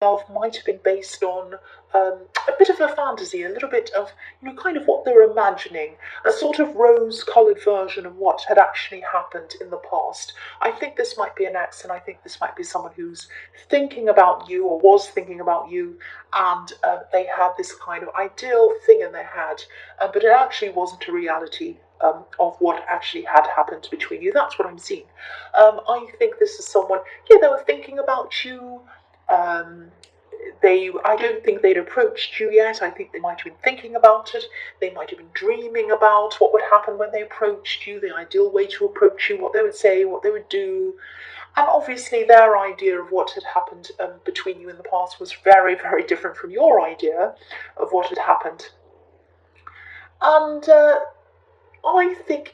love might have been based on a bit of a fantasy, a little bit of, kind of what they're imagining, a sort of rose-coloured version of what had actually happened in the past. I think this might be an ex, and I think this might be someone who's thinking about you or was thinking about you, and they had this kind of ideal thing in their head, but it actually wasn't a reality. Of what actually had happened between you. That's what I'm seeing. I think this is someone, they were thinking about you. Um, I don't think they'd approached you yet. I think they might have been thinking about it. They might have been dreaming about what would happen when they approached you, the ideal way to approach you, what they would say, what they would do. And obviously, their idea of what had happened between you in the past was very, very different from your idea of what had happened. And I think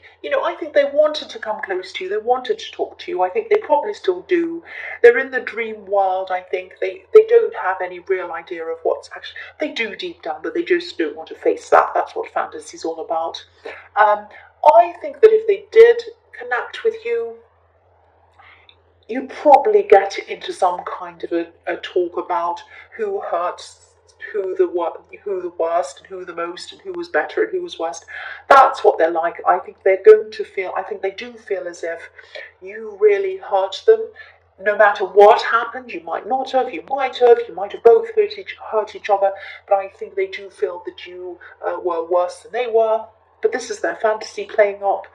they wanted to come close to you. They wanted to talk to you. I think they probably still do. They're in the dream world. I think they don't have any real idea of what's actually. They do deep down, but they just don't want to face that. That's what fantasy's all about. I think that if they did connect with you, you'd probably get into some kind of a talk about who hurts who the worst and who the most and who was better and who was worst. That's what they're like. I think they're going to feel. I think they do feel as if you really hurt them. No matter what happened, you might not have, you might have both hurt each other, but I think they do feel that you were worse than they were. But this is their fantasy playing up.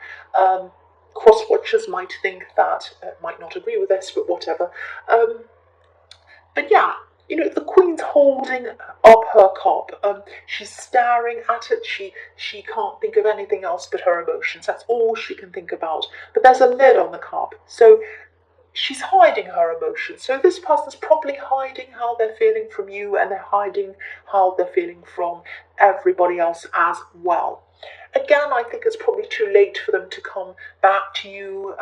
Cross-watchers might think that, might not agree with this, but whatever. But yeah, the Queen's holding up her cup. She's staring at it. She can't think of anything else but her emotions. That's all she can think about. But there's a lid on the cup, so she's hiding her emotions. So this person's probably hiding how they're feeling from you, and they're hiding how they're feeling from everybody else as well. Again, I think it's probably too late for them to come back to you.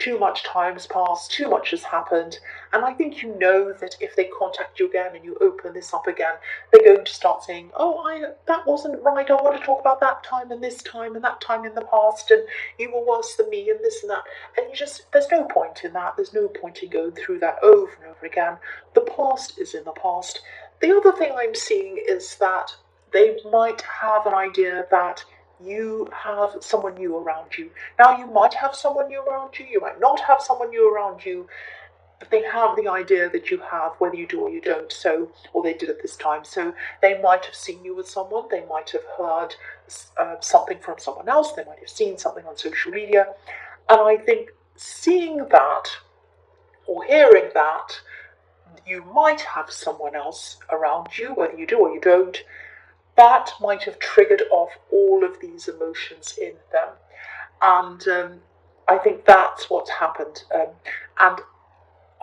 Too much time has passed, too much has happened, and I think you know that if they contact you again and you open this up again, they're going to start saying, "Oh, that wasn't right. I want to talk about that time and this time and that time in the past, and you were worse than me and this and that." And there's no point in that. There's no point in going through that over and over again. The past is in the past. The other thing I'm seeing is that they might have an idea that you have someone new around you. Now, you might have someone new around you, you might not have someone new around you, but they have the idea that you have, whether you do or you don't, or they did at this time. So they might have seen you with someone, they might have heard something from someone else, they might have seen something on social media. And I think seeing that, or hearing that, you might have someone else around you, whether you do or you don't, that might have triggered off all of these emotions in them. And I think that's what's happened. And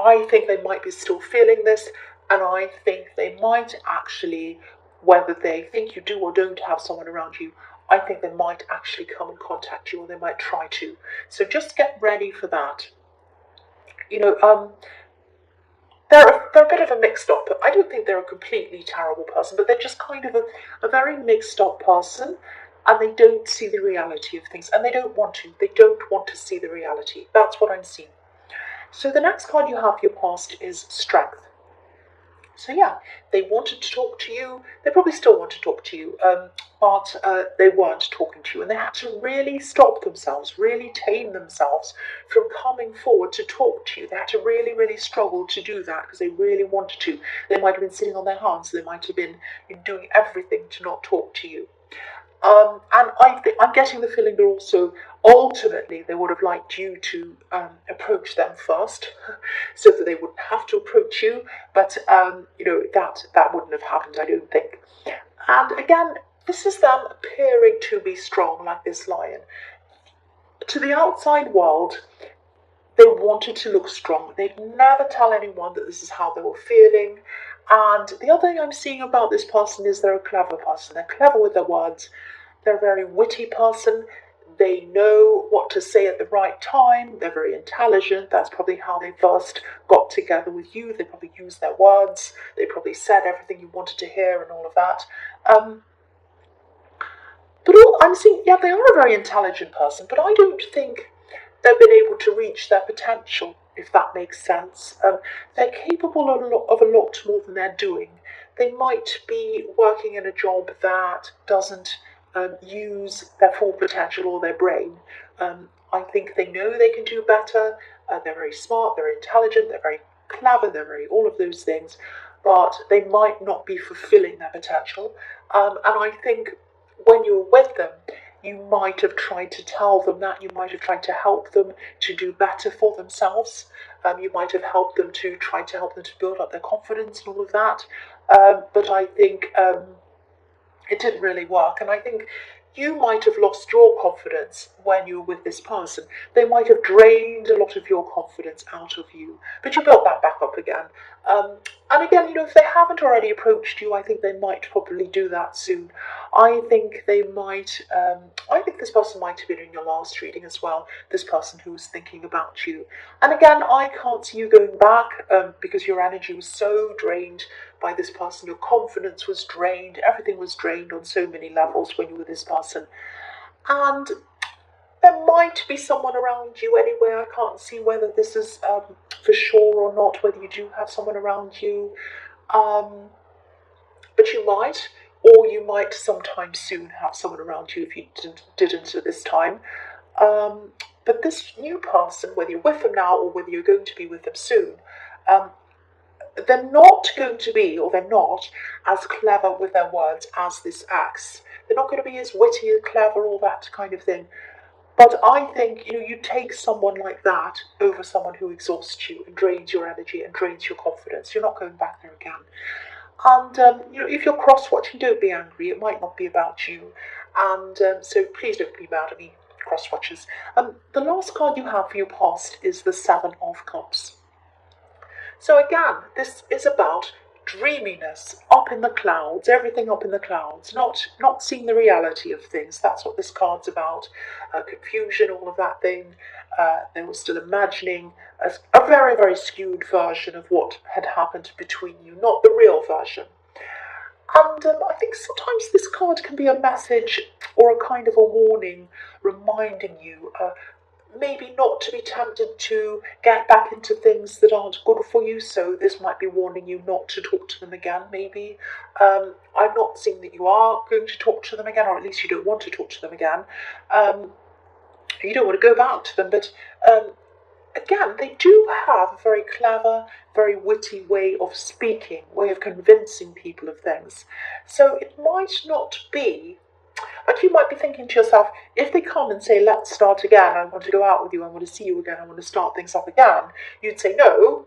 I think they might be still feeling this, and I think they might actually, whether they think you do or don't have someone around you, I think they might actually come and contact you, or they might try to. So just get ready for that. They're a bit of a mixed up. I don't think they're a completely terrible person, but they're just kind of a very mixed up person, and they don't see the reality of things, and they don't want to. They don't want to see the reality. That's what I'm seeing. So the next card you have for your past is Strength. So yeah, they wanted to talk to you. They probably still want to talk to you, but they weren't talking to you, and they had to really stop themselves, really tame themselves from coming forward to talk to you. They had to really, really struggle to do that because they really wanted to. They might have been sitting on their hands. They might have been doing everything to not talk to you. And I'm getting the feeling that also, ultimately, they would have liked you to approach them first, so that they wouldn't have to approach you. But that wouldn't have happened, I don't think. And again, this is them appearing to be strong, like this lion. To the outside world, they wanted to look strong. They'd never tell anyone that this is how they were feeling. And the other thing I'm seeing about this person is they're a clever person. They're clever with their words. They're a very witty person. They know what to say at the right time. They're very intelligent. That's probably how they first got together with you. They probably used their words. They probably said everything you wanted to hear and all of that. But I'm seeing, they are a very intelligent person, but I don't think they've been able to reach their potential. if that makes sense. They're capable of a lot more than they're doing. They might be working in a job that doesn't use their full potential or their brain. I think they know they can do better. They're very smart, they're intelligent, they're very clever, they're very all of those things, but they might not be fulfilling their potential. And I think when you're with them, you might have tried to tell them that, you might have tried to help them to do better for themselves. You might have helped them to try to help them to build up their confidence and all of that. But I think it didn't really work. And I think you might have lost your confidence when you were with this person. They might have drained a lot of your confidence out of you, but you built that back up again. And again, if they haven't already approached you, I think they might probably do that soon. I think they might, I think this person might have been in your last reading as well, this person who was thinking about you. And again, I can't see you going back because your energy was so drained by this person, your confidence was drained, everything was drained on so many levels when you were with this person. And there might be someone around you anyway. I can't see whether this is for sure or not, whether you do have someone around you. But you might, or you might sometime soon have someone around you if you didn't at this time. But this new person, whether you're with them now or whether you're going to be with them soon, they're not going to be, or they're not as clever with their words as this ex. They're not going to be as witty and clever, all that kind of thing. But I think, you take someone like that over someone who exhausts you and drains your energy and drains your confidence. You're not going back there again. And, if you're cross-watching, don't be angry. It might not be about you. And so please don't be mad at me, cross-watchers. The last card you have for your past is the Seven of Cups. So again, this is about dreaminess, up in the clouds, everything up in the clouds, not seeing the reality of things. That's what this card's about. Confusion, all of that thing. They were still imagining a very, very skewed version of what had happened between you, not the real version. And I think sometimes this card can be a message or a kind of a warning, reminding you maybe not to be tempted to get back into things that aren't good for you. So this might be warning you not to talk to them again, maybe. I'm not saying that you are going to talk to them again, or at least you don't want to talk to them again. You don't want to go back to them, but again, they do have a very clever, very witty way of speaking, way of convincing people of things. So it might not be, but you might be thinking to yourself, if they come and say, let's start again, I want to go out with you, I want to see you again, I want to start things up again, you'd say no,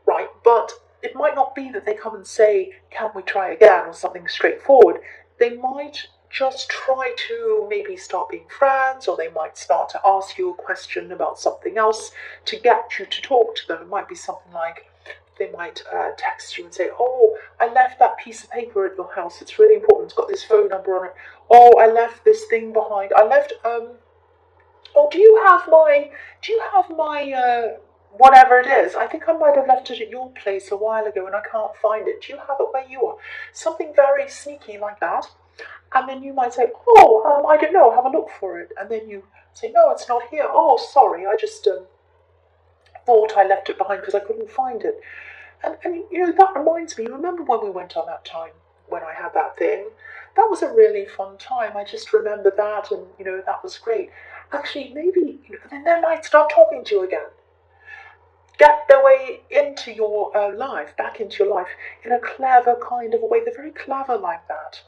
right? But it might not be that they come and say, can we try again, or something straightforward. They might just try to maybe start being friends, or they might start to ask you a question about something else to get you to talk to them. It might be something like, they might text you and say, oh, I left that piece of paper at your house, it's really important, it's got this phone number on it. Oh, I left this thing behind. I left, oh, do you have my, whatever it is? I think I might have left it at your place a while ago and I can't find it. Do you have it where you are? Something very sneaky like that. And then you might say, oh, I don't know, have a look for it. And then you say, no, it's not here. Oh, sorry, I just thought I left it behind because I couldn't find it. And that reminds me, remember when we went on that time when I had that thing? That was a really fun time. I just remember that, and that was great. Actually, maybe then they might start talking to you again. Get their way into your life, back into your life in a clever kind of a way. They're very clever like that.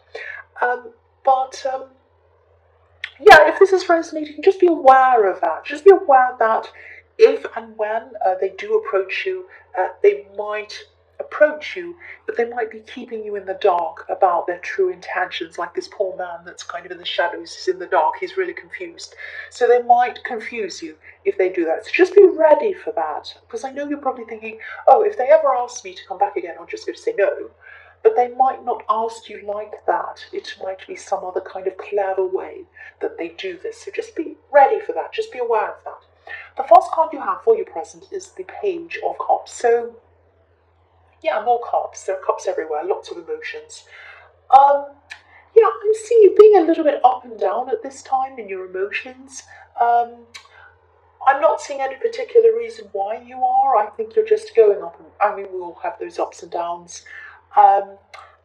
Yeah, if this is resonating, just be aware of that. Just be aware that if and when they do approach you, they might approach you, but they might be keeping you in the dark about their true intentions, like this poor man that's kind of in the shadows, he's in the dark, he's really confused. So they might confuse you if they do that. So just be ready for that, because I know you're probably thinking, oh, if they ever ask me to come back again, I'm just going to say no. But they might not ask you like that. It might be some other kind of clever way that they do this. So just be ready for that. Just be aware of that. The first card you have for your present is the Page of Cups. So, yeah, more cups. There are cups everywhere, lots of emotions. Yeah, I see you being a little bit up and down at this time in your emotions. I'm not seeing any particular reason why you are. I think you're just going up. I mean, we all have those ups and downs. Um,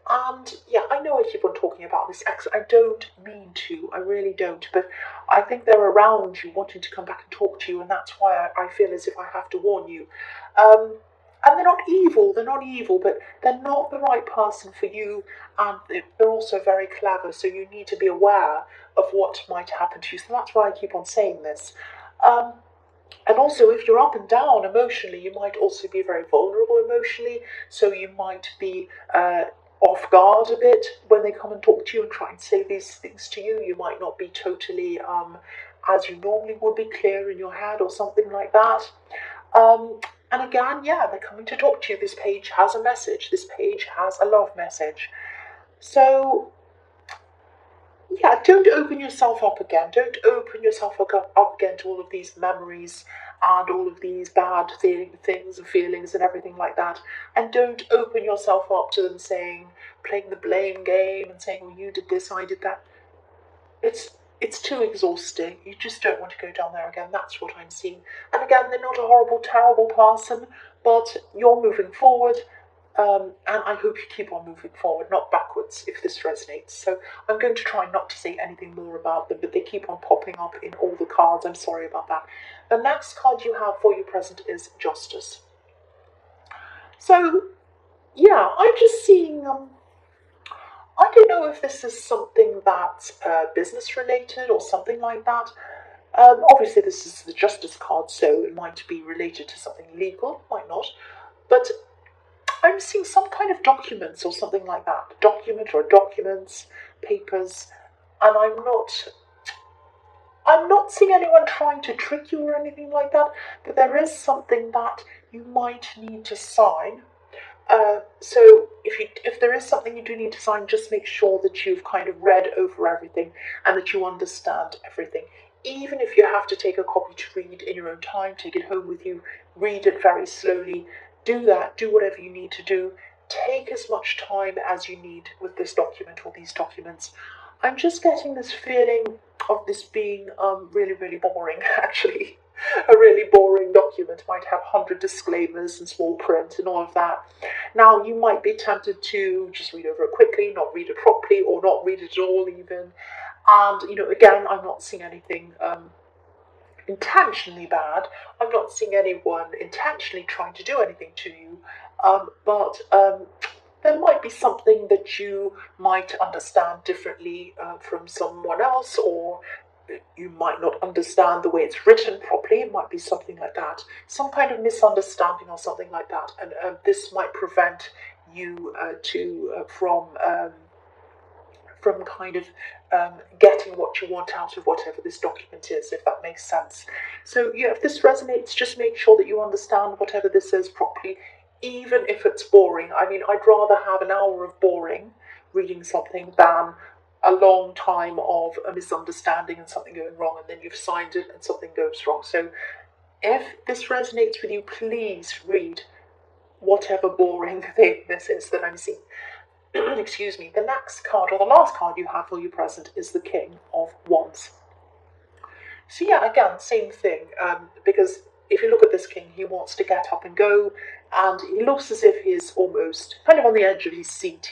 and yeah, I know I keep on talking about this ex. I don't mean to. I really don't. But I think they're around you, wanting to come back and talk to you, and that's why I feel as if I have to warn you. Um, and they're not evil. They're not evil, but they're not the right person for you. And they're also very clever. So you need to be aware of what might happen to you. So that's why I keep on saying this. Um, and also, if you're up and down emotionally, you might also be very vulnerable emotionally. So you might be off guard a bit when they come and talk to you and try and say these things to you. You might not be totally, as you normally would be, clear in your head or something like that. And again, yeah, they're coming to talk to you. This page has a message. This page has a love message. So yeah, don't open yourself up again. Don't open yourself up again to all of these memories and all of these bad things and feelings and everything like that. And don't open yourself up to them saying, playing the blame game and saying, well, you did this, I did that. It's too exhausting. You just don't want to go down there again. That's what I'm seeing. And again, they're not a horrible, terrible person, but you're moving forward. And I hope you keep on moving forward, not backwards, if this resonates. So I'm going to try not to say anything more about them, but they keep on popping up in all the cards. I'm sorry about that. The next card you have for you present is Justice. So, yeah, I'm just seeing, I don't know if this is something that's business related or something like that. Obviously, this is the Justice card, so it might be related to something legal, might not. But I'm seeing some kind of documents or something like that. Document or documents, papers, and I'm not seeing anyone trying to trick you or anything like that, but there is something that you might need to sign. So if there is something you do need to sign, just make sure that you've kind of read over everything and that you understand everything. Even if you have to take a copy to read in your own time, take it home with you, read it very slowly, do that, do whatever you need to do. Take as much time as you need with this document or these documents. I'm just getting this feeling of this being really, really boring, actually. A really boring document might have 100 disclaimers and small print and all of that. Now, you might be tempted to just read over it quickly, not read it properly, or not read it at all, even. And, again, I'm not seeing anything intentionally bad. I'm not seeing anyone intentionally trying to do anything to you. But there might be something that you might understand differently from someone else, or you might not understand the way it's written properly. It might be something like that. Some kind of misunderstanding or something like that. And this might prevent you from kind of getting what you want out of whatever this document is, if that makes sense. So yeah, if this resonates, just make sure that you understand whatever this is properly, even if it's boring. I mean, I'd rather have an hour of boring reading something than a long time of a misunderstanding and something going wrong, and then you've signed it and something goes wrong. So if this resonates with you, please read whatever boring thing this is that I'm seeing. Excuse me. The next card, or the last card you have for you present, is the King of Wands. So yeah, again, same thing, because if you look at this king, he wants to get up and go, and he looks as if he's almost kind of on the edge of his seat.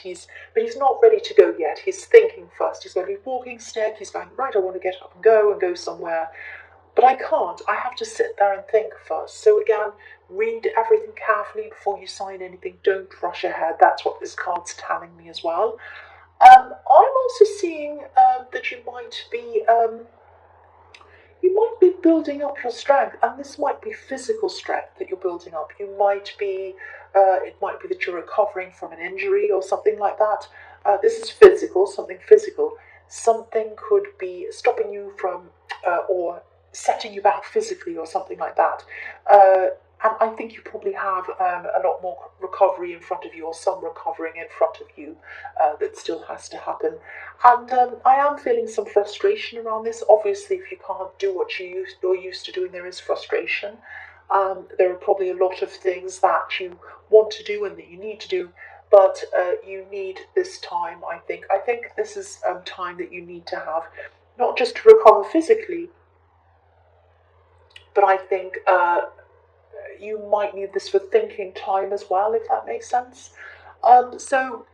But he's not ready to go yet. He's thinking first. He's got a walking stick. He's going, right, I want to get up and go somewhere. But I can't. I have to sit there and think first. So again, read everything carefully before you sign anything. Don't rush ahead. That's what this card's telling me as well. I'm also seeing that you might be building up your strength, and this might be physical strength that you're building up. It might be that you're recovering from an injury or something like that. This is physical, something physical. Something could be stopping you from, or setting you back physically or something like that. And I think you probably have a lot more recovery in front of you, or some recovering in front of you that still has to happen. And I am feeling some frustration around this. Obviously, if you can't do what you're used to doing, there is frustration. There are probably a lot of things that you want to do and that you need to do, but you need this time, I think. I think this is time that you need to have, not just to recover physically, but I think you might need this for thinking time as well, if that makes sense. So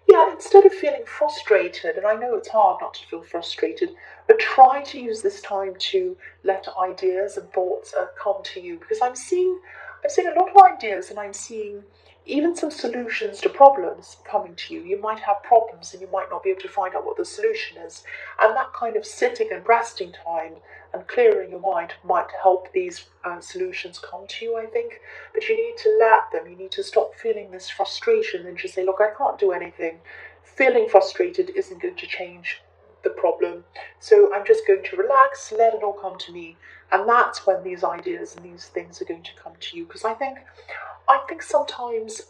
yeah, instead of feeling frustrated, and I know it's hard not to feel frustrated, but try to use this time to let ideas and thoughts come to you, because I'm seeing a lot of ideas, and I'm seeing even some solutions to problems coming to you. You might have problems and you might not be able to find out what the solution is, and that kind of sitting and resting time and clearing your mind might help these solutions come to you, I think. But you need to let them, you need to stop feeling this frustration and just say, look, I can't do anything. Feeling frustrated isn't going to change the problem. So I'm just going to relax, let it all come to me. And that's when these ideas and these things are going to come to you. Because I think sometimes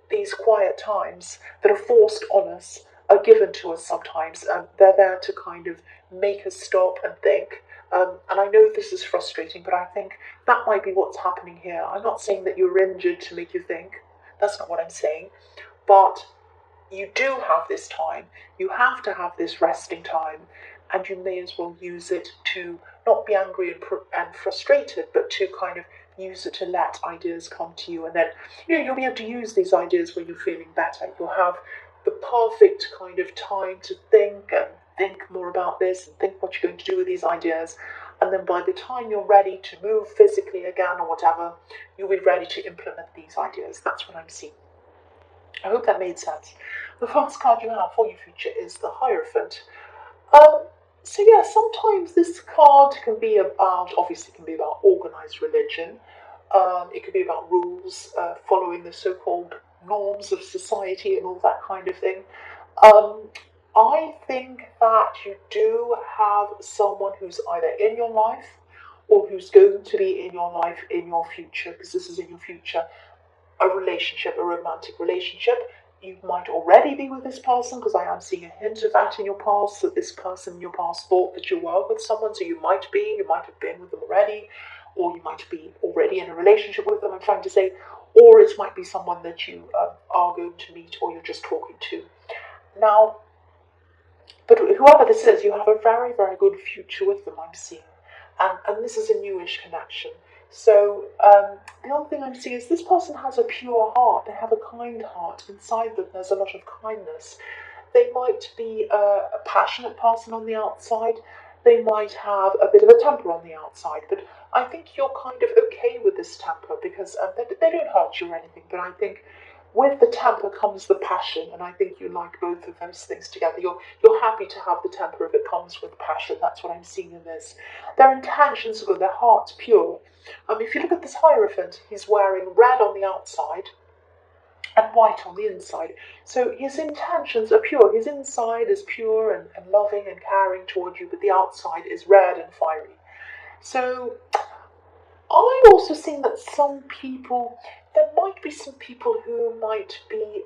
these quiet times that are forced on us are given to us sometimes. They're there to kind of make us stop and think. And I know this is frustrating, but I think that might be what's happening here. I'm not saying that you're injured to make you think. That's not what I'm saying. But you do have this time. You have to have this resting time. And you may as well use it to not be angry and frustrated, but to kind of use it to let ideas come to you. And then, you'll be able to use these ideas when you're feeling better. You'll have the perfect kind of time to think and think more about this and think what you're going to do with these ideas. And then by the time you're ready to move physically again or whatever, you'll be ready to implement these ideas. That's what I'm seeing. I hope that made sense. The first card you have for your future is the Hierophant. So yeah, sometimes this card can be about, obviously it can be about organized religion. It could be about rules, following the so-called norms of society and all that kind of thing. I think that you do have someone who's either in your life or who's going to be in your life in your future, because this is in your future, a relationship, a romantic relationship. You might already be with this person, because I am seeing a hint of that in your past, that this person in your past thought that you were with someone, so you might have been with them already, or you might be already in a relationship with them, I'm trying to say, or it might be someone that you are going to meet or you're just talking to. Now, but whoever this is, you have a very, very good future with them, I'm seeing. And this is a newish connection. So the other thing I'm seeing is this person has a pure heart. They have a kind heart. Inside them, there's a lot of kindness. They might be a passionate person on the outside. They might have a bit of a temper on the outside. But I think you're kind of okay with this temper, because they don't hurt you or anything. But I think with the temper comes the passion, and I think you like both of those things together. You're happy to have the temper if it comes with passion. That's what I'm seeing in this. Their intentions are good, their heart's pure. If you look at this Hierophant, he's wearing red on the outside and white on the inside. So his intentions are pure. His inside is pure and loving and caring toward you, but the outside is red and fiery. So I'm also seeing that there might be some people who might be,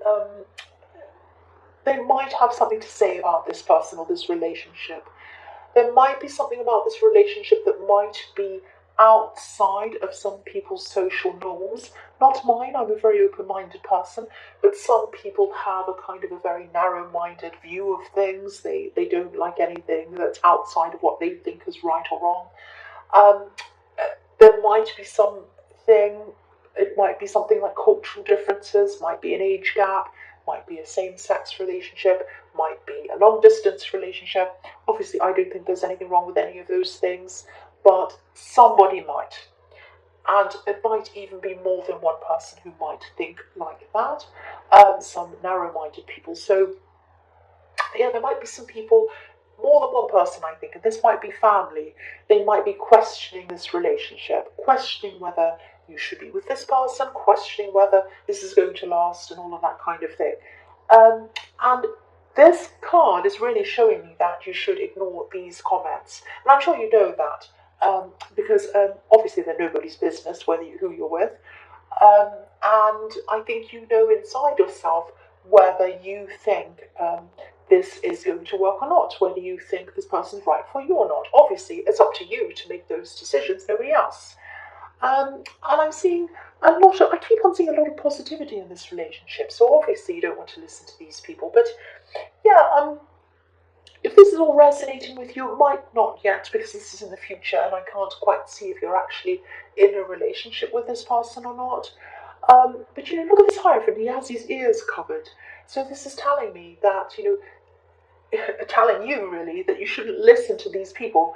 they might have something to say about this person or this relationship. There might be something about this relationship that might be outside of some people's social norms. Not mine, I'm a very open-minded person, but some people have a kind of a very narrow-minded view of things. They don't like anything that's outside of what they think is right or wrong. There might be it might be something like cultural differences, might be an age gap, might be a same-sex relationship, might be a long-distance relationship. Obviously, I don't think there's anything wrong with any of those things, but somebody might. And it might even be more than one person who might think like that, some narrow-minded people. So, yeah, there might be some people, more than one person, I think, and this might be family. They might be questioning this relationship, questioning whether you should be with this person, questioning whether this is going to last, and all of that kind of thing. And this card is really showing me that you should ignore these comments. And I'm sure you know that, because obviously they're nobody's business who you're with. And I think you know inside yourself whether you think this is going to work or not, whether you think this person's right for you or not. Obviously, it's up to you to make those decisions, nobody else. And I'm seeing I keep on seeing a lot of positivity in this relationship. So obviously you don't want to listen to these people. But yeah, if this is all resonating with you, it might not yet because this is in the future and I can't quite see if you're actually in a relationship with this person or not. But look at this Hierophant, he has his ears covered. So this is telling me that, telling you really that you shouldn't listen to these people.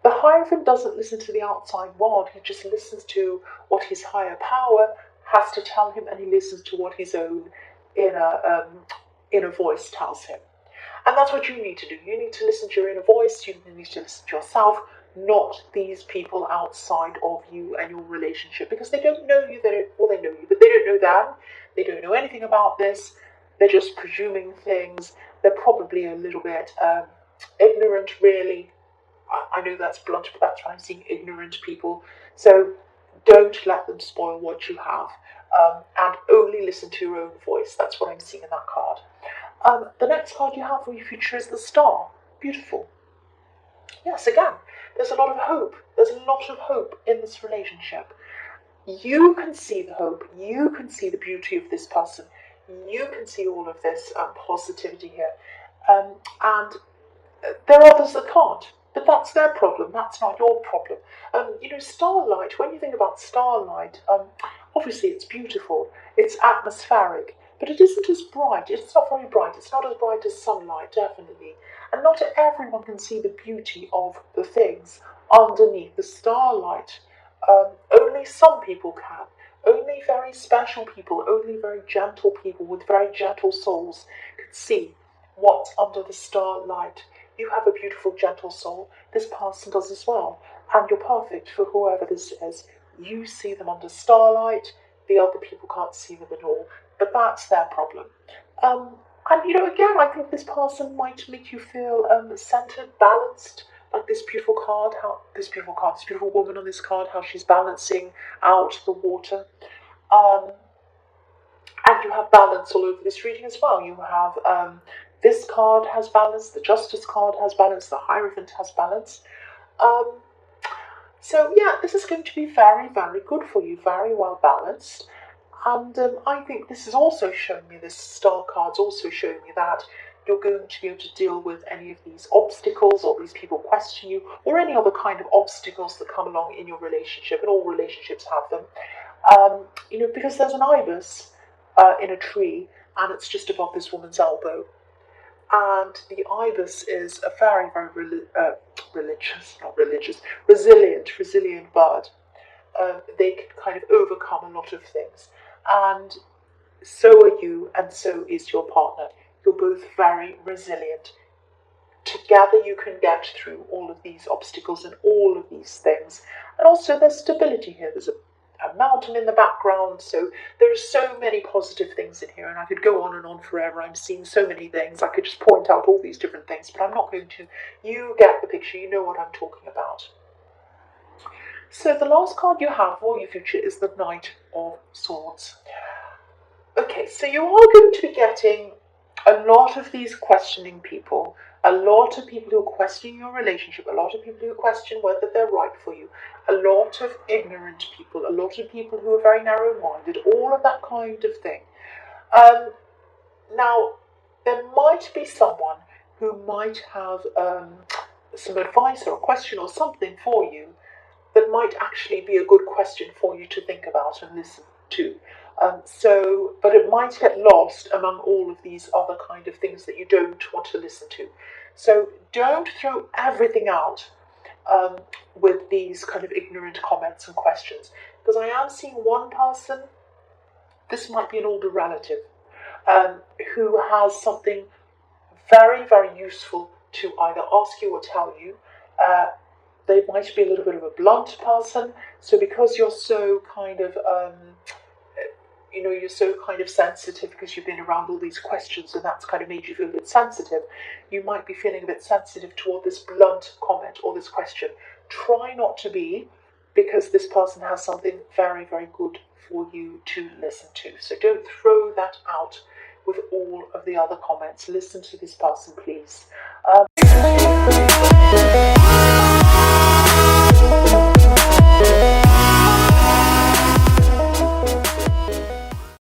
The Hierophant doesn't listen to the outside world, he just listens to what his higher power has to tell him, and he listens to what his own inner voice tells him. And that's what you need to do. You need to listen to your inner voice, you need to listen to yourself, not these people outside of you and your relationship, because they don't know you, they know you, but they don't know them, they don't know anything about this, they're just presuming things, they're probably a little bit ignorant, really. I know that's blunt, but that's why I'm seeing ignorant people. So don't let them spoil what you have, and only listen to your own voice. That's what I'm seeing in that card. The next card you have for your future is the Star. Beautiful. Yes, again, there's a lot of hope. There's a lot of hope in this relationship. You can see the hope. You can see the beauty of this person. You can see all of this positivity here. And there are others that can't. But that's their problem, that's not your problem. Starlight, when you think about starlight, obviously it's beautiful, it's atmospheric, but it isn't as bright, it's not very bright, it's not as bright as sunlight, definitely. And not everyone can see the beauty of the things underneath the starlight. Only some people can. Only very special people, only very gentle people with very gentle souls can see what's under the starlight. You have a beautiful, gentle soul. This person does as well. And you're perfect for whoever this is. You see them under starlight. The other people can't see them at all. But that's their problem. And again, I think this person might make you feel centered, balanced. Like this beautiful woman on this card, how she's balancing out the water. And you have balance all over this reading as well. You have this card has balance, the Justice card has balance, the Hierophant has balance. So yeah, this is going to be very, very good for you, very well balanced. And I think this is also showing me, this Star card's also showing me that you're going to be able to deal with any of these obstacles or these people question you or any other kind of obstacles that come along in your relationship, and all relationships have them. Because there's an ibis in a tree and it's just above this woman's elbow. And the ibis is a very, very resilient bird. They can kind of overcome a lot of things. And so are you, and so is your partner. You're both very resilient. Together you can get through all of these obstacles and all of these things. And also there's stability here. There's a mountain in the background, so there are so many positive things in here, and I could go on and on forever. I'm seeing so many things. I could just point out all these different things, but I'm not going to. You get the picture, you know what I'm talking about. So the last card you have for your future is the Knight of Swords. Okay, so you are going to be getting a lot of these questioning people, a lot of people who are questioning your relationship, a lot of people who question whether they're right for you, a lot of ignorant people, a lot of people who are very narrow-minded, all of that kind of thing. Now, there might be someone who might have some advice or a question or something for you that might actually be a good question for you to think about and listen to. But it might get lost among all of these other kind of things that you don't want to listen to. So don't throw everything out with these kind of ignorant comments and questions. Because I am seeing one person, this might be an older relative, who has something very, very useful to either ask you or tell you. They might be a little bit of a blunt person, so because you're so kind of you're so kind of sensitive because you've been around all these questions and that's kind of made you feel a bit sensitive, you might be feeling a bit sensitive toward this blunt comment or this question. Try not to be, because this person has something very, very good for you to listen to. So don't throw that out with all of the other comments. Listen to this person, please.